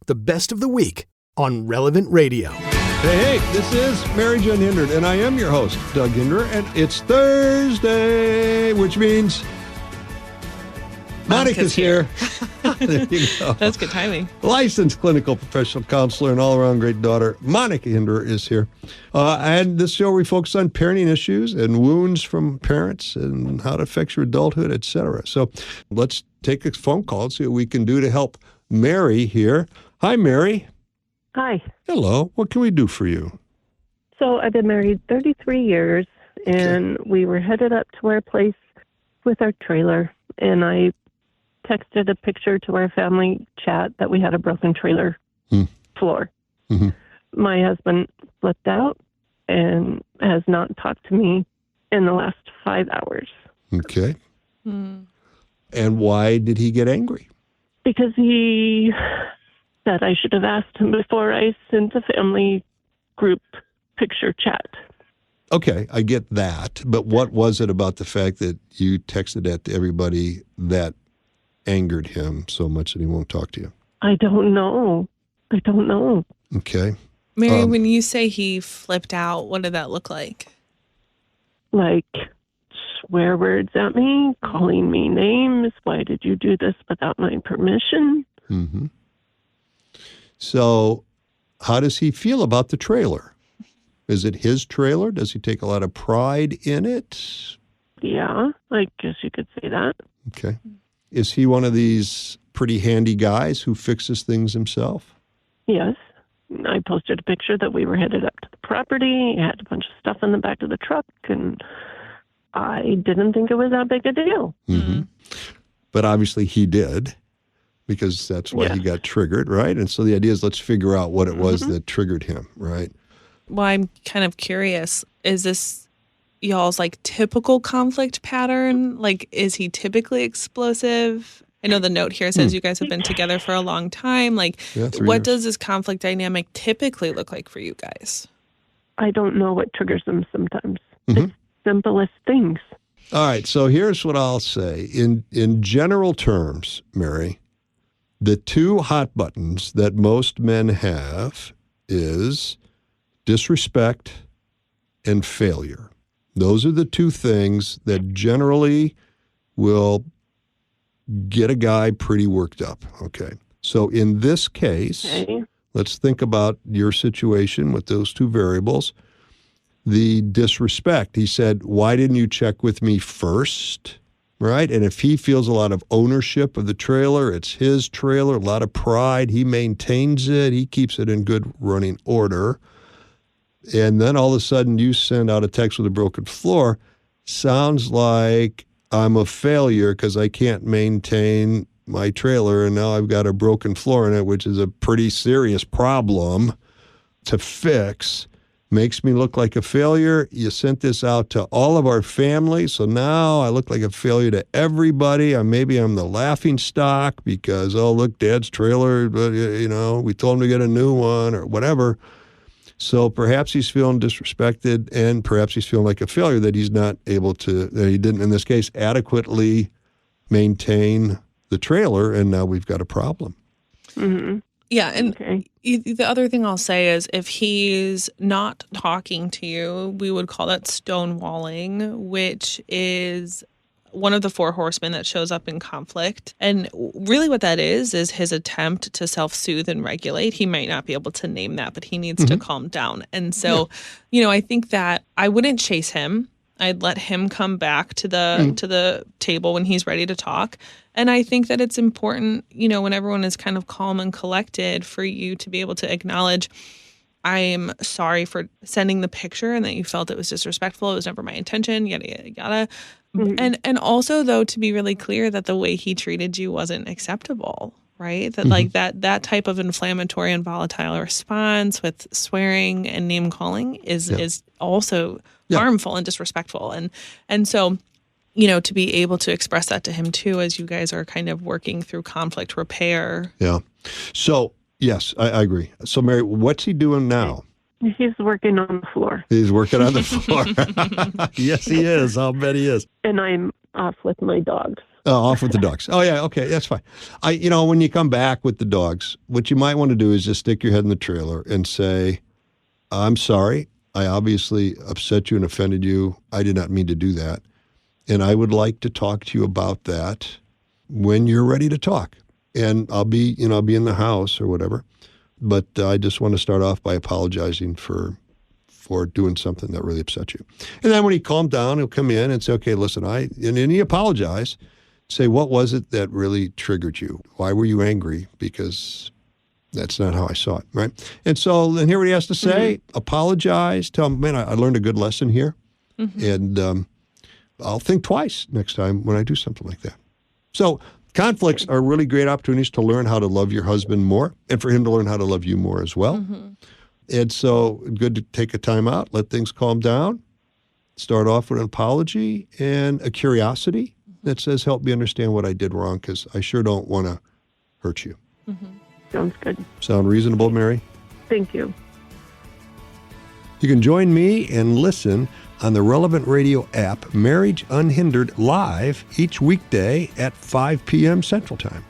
the best of the week on Relevant Radio. Hey, this is Marriage Unhindered, and I am your host, Doug Hinderer, and it's Thursday, which means Monica's here. There you go. That's good timing. Licensed clinical professional counselor and all-around great daughter, Monica Hinderer is here. And this show we focus on parenting issues and wounds from parents and how it affects your adulthood, etc. So let's take a phone call and see what we can do to help Mary here. Hi, Mary. Hi. Hello. What can we do for you? So I've been married 33 years, and we were headed up to our place with our trailer, and I texted a picture to our family chat that we had a broken trailer floor. Mm-hmm. My husband flipped out and has not talked to me in the last 5 hours. Okay. And why did he get angry? Because he said I should have asked him before I sent a family group picture chat. Okay, I get that. But what was it about the fact that you texted that to everybody that angered him so much that he won't talk to you? I don't know. Okay. Mary, when you say he flipped out, what did that look like? Like swear words at me, calling me names. Why did you do this without my permission? Mm-hmm. So how does he feel about the trailer? Is it his trailer? Does he take a lot of pride in it? Yeah, I guess you could say that. Okay. Is he one of these pretty handy guys who fixes things himself? Yes. I posted a picture that we were headed up to the property. He had a bunch of stuff in the back of the truck, and I didn't think it was that big a deal. Mm-hmm. But obviously he did, because that's why he got triggered, right? And so the idea is let's figure out what it was that triggered him, right? Well, I'm kind of curious. Is this y'all's like typical conflict pattern? Like, is he typically explosive? I know the note here says you guys have been together for a long time. Like, what does this conflict dynamic typically look like for you guys? I don't know what triggers them sometimes. It's simplest things. All right, so here's what I'll say. In general terms, Mary, the two hot buttons that most men have is disrespect and failure. Those are the two things that generally will get a guy pretty worked up. Okay. So in this case, let's think about your situation with those two variables. The disrespect, he said, why didn't you check with me first? Right? And if he feels a lot of ownership of the trailer, it's his trailer, a lot of pride, he maintains it, he keeps it in good running order. And then all of a sudden you send out a text with a broken floor, sounds like I'm a failure because I can't maintain my trailer and now I've got a broken floor in it, which is a pretty serious problem to fix. Makes me look like a failure. You sent this out to all of our family, so now I look like a failure to everybody. Maybe I'm the laughing stock because, oh, look, Dad's trailer, we told him to get a new one or whatever. So perhaps he's feeling disrespected and perhaps he's feeling like a failure that he's not able to, that he didn't, in this case, adequately maintain the trailer, and now we've got a problem. Mm-hmm. Yeah, and the other thing I'll say is if he's not talking to you, we would call that stonewalling, which is one of the four horsemen that shows up in conflict. And really what that is his attempt to self-soothe and regulate. He might not be able to name that, but he needs to calm down. And so, I think that I wouldn't chase him. I'd let him come back to the table when he's ready to talk. And I think that it's important, when everyone is kind of calm and collected, for you to be able to acknowledge, I'm sorry for sending the picture and that you felt it was disrespectful. It was never my intention, yada, yada, yada. Mm-hmm. And also, though, to be really clear that the way he treated you wasn't acceptable, right? That like that type of inflammatory and volatile response with swearing and name calling is also harmful and disrespectful. And so, to be able to express that to him too, as you guys are kind of working through conflict repair. Yeah. So, yes, I agree. So, Mary, what's he doing now? He's working on the floor. He's working on the floor. Yes, he is. I'll bet he is. And I'm off with my dogs. Off with the dogs. Oh, yeah, okay, that's fine. When you come back with the dogs, what you might want to do is just stick your head in the trailer and say, I'm sorry. I obviously upset you and offended you. I did not mean to do that. And I would like to talk to you about that when you're ready to talk. And I'll be in the house or whatever. But I just want to start off by apologizing for doing something that really upset you. And then when he calmed down, he'll come in and say, okay, listen, and then he apologize. Say, what was it that really triggered you? Why were you angry? Because that's not how I saw it, right? And so then hear what he has to say, apologize, tell him, man, I learned a good lesson here. And I'll think twice next time when I do something like that. So conflicts are really great opportunities to learn how to love your husband more and for him to learn how to love you more as well. And so good to take a time out, let things calm down, start off with an apology and a curiosity that says, help me understand what I did wrong because I sure don't want to hurt you. Sounds good. Sound reasonable, Mary? Thank you. You can join me and listen on the Relevant Radio app, Marriage Unhindered, live each weekday at 5 p.m. Central Time.